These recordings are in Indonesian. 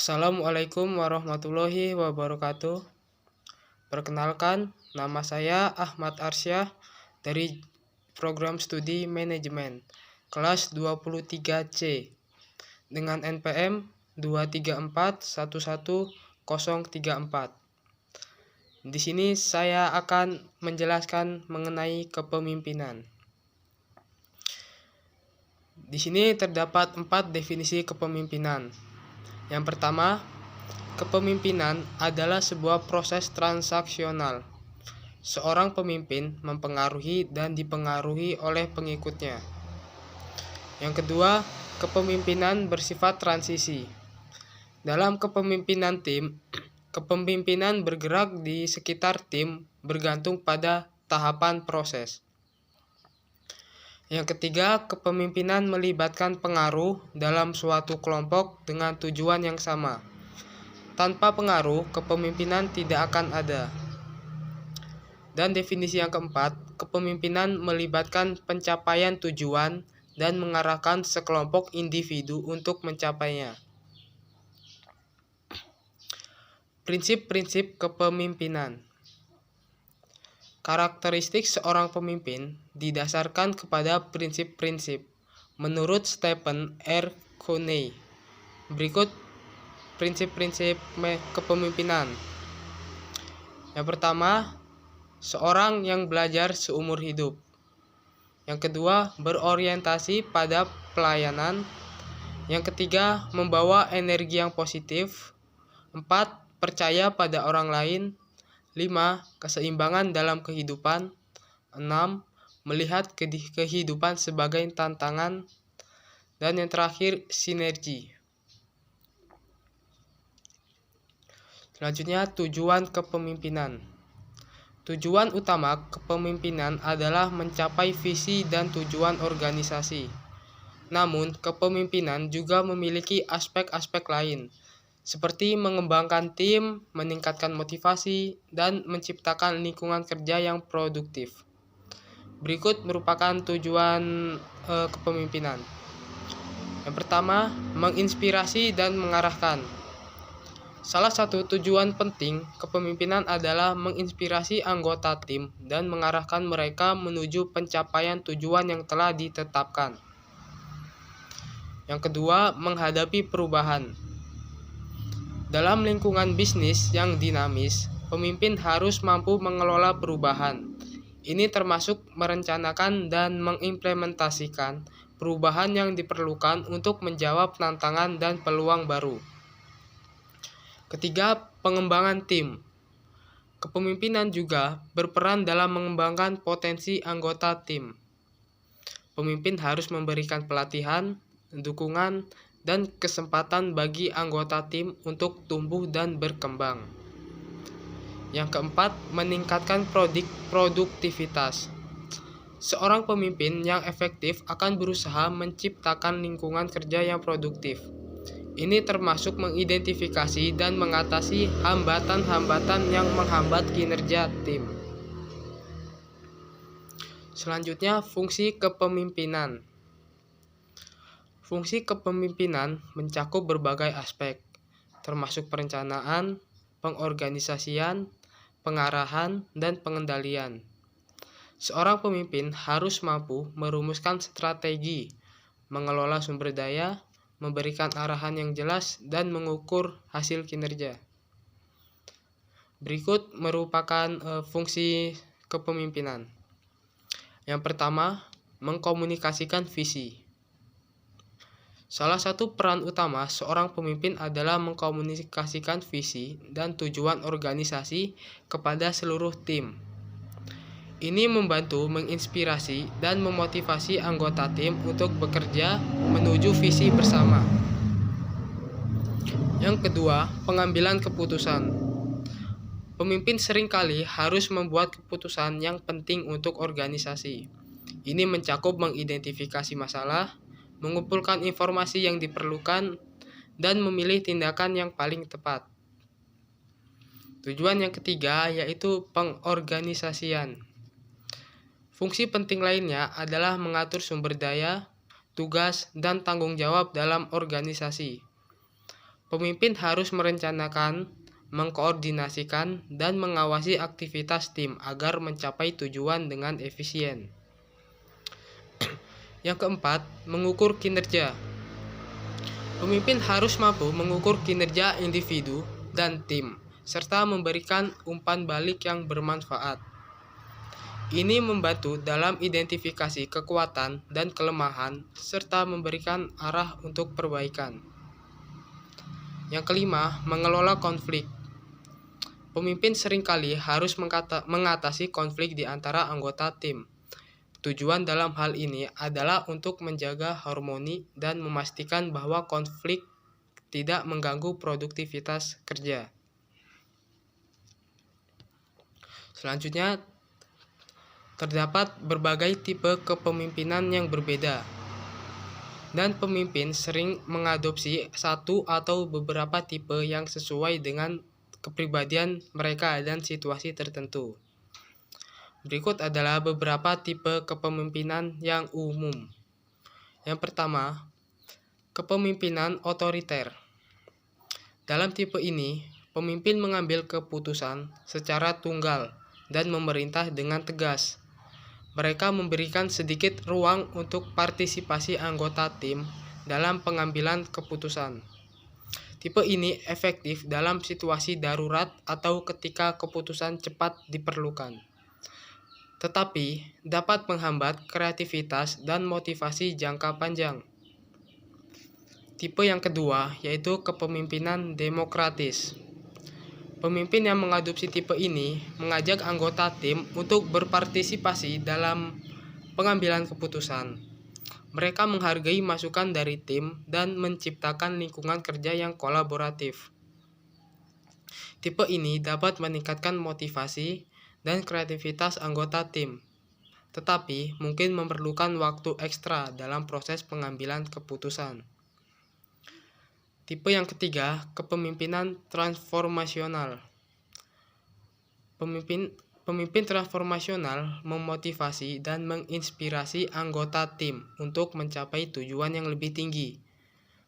Assalamualaikum warahmatullahi wabarakatuh. Perkenalkan, nama saya Ahmad Arsyah dari Program Studi Manajemen kelas 23C dengan NPM 234111034. Di sini saya akan menjelaskan mengenai kepemimpinan. Di sini terdapat 4 definisi kepemimpinan. Yang pertama, kepemimpinan adalah sebuah proses transaksional. Seorang pemimpin mempengaruhi dan dipengaruhi oleh pengikutnya. Yang kedua, kepemimpinan bersifat transisi. Dalam kepemimpinan tim, kepemimpinan bergerak di sekitar tim bergantung pada tahapan proses. Yang ketiga, kepemimpinan melibatkan pengaruh dalam suatu kelompok dengan tujuan yang sama. Tanpa pengaruh, kepemimpinan tidak akan ada. Dan definisi yang keempat, kepemimpinan melibatkan pencapaian tujuan dan mengarahkan sekelompok individu untuk mencapainya. Prinsip-prinsip kepemimpinan. Karakteristik seorang pemimpin didasarkan kepada prinsip-prinsip menurut Stephen R. Covey. Berikut prinsip-prinsip kepemimpinan. Yang pertama, seorang yang belajar seumur hidup. Yang kedua, berorientasi pada pelayanan. Yang ketiga, membawa energi yang positif. 4. Percaya pada orang lain. 5. Keseimbangan dalam kehidupan. 6. Melihat kehidupan sebagai tantangan. Dan yang terakhir, sinergi. Selanjutnya, tujuan kepemimpinan. Tujuan utama kepemimpinan adalah mencapai visi dan tujuan organisasi. Namun, kepemimpinan juga memiliki aspek-aspek lain, seperti mengembangkan tim, meningkatkan motivasi, dan menciptakan lingkungan kerja yang produktif. Berikut merupakan tujuan kepemimpinan. Yang pertama, menginspirasi dan mengarahkan. Salah satu tujuan penting kepemimpinan adalah menginspirasi anggota tim dan mengarahkan mereka menuju pencapaian tujuan yang telah ditetapkan. Yang kedua, menghadapi perubahan. Dalam lingkungan bisnis yang dinamis, pemimpin harus mampu mengelola perubahan. Ini termasuk merencanakan dan mengimplementasikan perubahan yang diperlukan untuk menjawab tantangan dan peluang baru. Ketiga, pengembangan tim. Kepemimpinan juga berperan dalam mengembangkan potensi anggota tim. Pemimpin harus memberikan pelatihan, dukungan, dan kesempatan bagi anggota tim untuk tumbuh dan berkembang. Yang keempat, meningkatkan produktivitas. Seorang pemimpin yang efektif akan berusaha menciptakan lingkungan kerja yang produktif. Ini termasuk mengidentifikasi dan mengatasi hambatan-hambatan yang menghambat kinerja tim. Selanjutnya, fungsi kepemimpinan. Fungsi kepemimpinan mencakup berbagai aspek, termasuk perencanaan, pengorganisasian, pengarahan, dan pengendalian. Seorang pemimpin harus mampu merumuskan strategi, mengelola sumber daya, memberikan arahan yang jelas, dan mengukur hasil kinerja. Berikut merupakan fungsi kepemimpinan. Yang pertama, mengkomunikasikan visi. Salah satu peran utama seorang pemimpin adalah mengkomunikasikan visi dan tujuan organisasi kepada seluruh tim. Ini membantu menginspirasi dan memotivasi anggota tim untuk bekerja menuju visi bersama. Yang kedua, pengambilan keputusan. Pemimpin seringkali harus membuat keputusan yang penting untuk organisasi. Ini mencakup mengidentifikasi masalah, mengumpulkan informasi yang diperlukan, dan memilih tindakan yang paling tepat. Tujuan yang ketiga yaitu pengorganisasian. Fungsi penting lainnya adalah mengatur sumber daya, tugas, dan tanggung jawab dalam organisasi. Pemimpin harus merencanakan, mengkoordinasikan, dan mengawasi aktivitas tim agar mencapai tujuan dengan efisien. Yang keempat, mengukur kinerja. Pemimpin harus mampu mengukur kinerja individu dan tim, serta memberikan umpan balik yang bermanfaat. Ini membantu dalam identifikasi kekuatan dan kelemahan, serta memberikan arah untuk perbaikan. Yang kelima, mengelola konflik. Pemimpin seringkali harus mengatasi konflik di antara anggota tim. Tujuan dalam hal ini adalah untuk menjaga harmoni dan memastikan bahwa konflik tidak mengganggu produktivitas kerja. Selanjutnya, terdapat berbagai tipe kepemimpinan yang berbeda, dan pemimpin sering mengadopsi satu atau beberapa tipe yang sesuai dengan kepribadian mereka dan situasi tertentu. Berikut adalah beberapa tipe kepemimpinan yang umum. Yang pertama, kepemimpinan otoriter. Dalam tipe ini, pemimpin mengambil keputusan secara tunggal dan memerintah dengan tegas. Mereka memberikan sedikit ruang untuk partisipasi anggota tim dalam pengambilan keputusan. Tipe ini efektif dalam situasi darurat atau ketika keputusan cepat diperlukan, tetapi dapat menghambat kreativitas dan motivasi jangka panjang. Tipe yang kedua yaitu kepemimpinan demokratis. Pemimpin yang mengadopsi tipe ini mengajak anggota tim untuk berpartisipasi dalam pengambilan keputusan. Mereka menghargai masukan dari tim dan menciptakan lingkungan kerja yang kolaboratif. Tipe ini dapat meningkatkan motivasi dan kreativitas anggota tim, tetapi mungkin memerlukan waktu ekstra dalam proses pengambilan keputusan. Tipe yang ketiga, kepemimpinan transformasional. Pemimpin transformasional memotivasi dan menginspirasi anggota tim untuk mencapai tujuan yang lebih tinggi.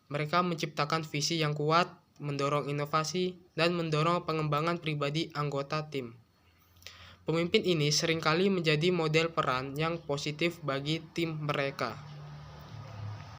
Mereka menciptakan visi yang kuat, mendorong inovasi, dan mendorong pengembangan pribadi anggota tim. Pemimpin ini seringkali menjadi model peran yang positif bagi tim mereka.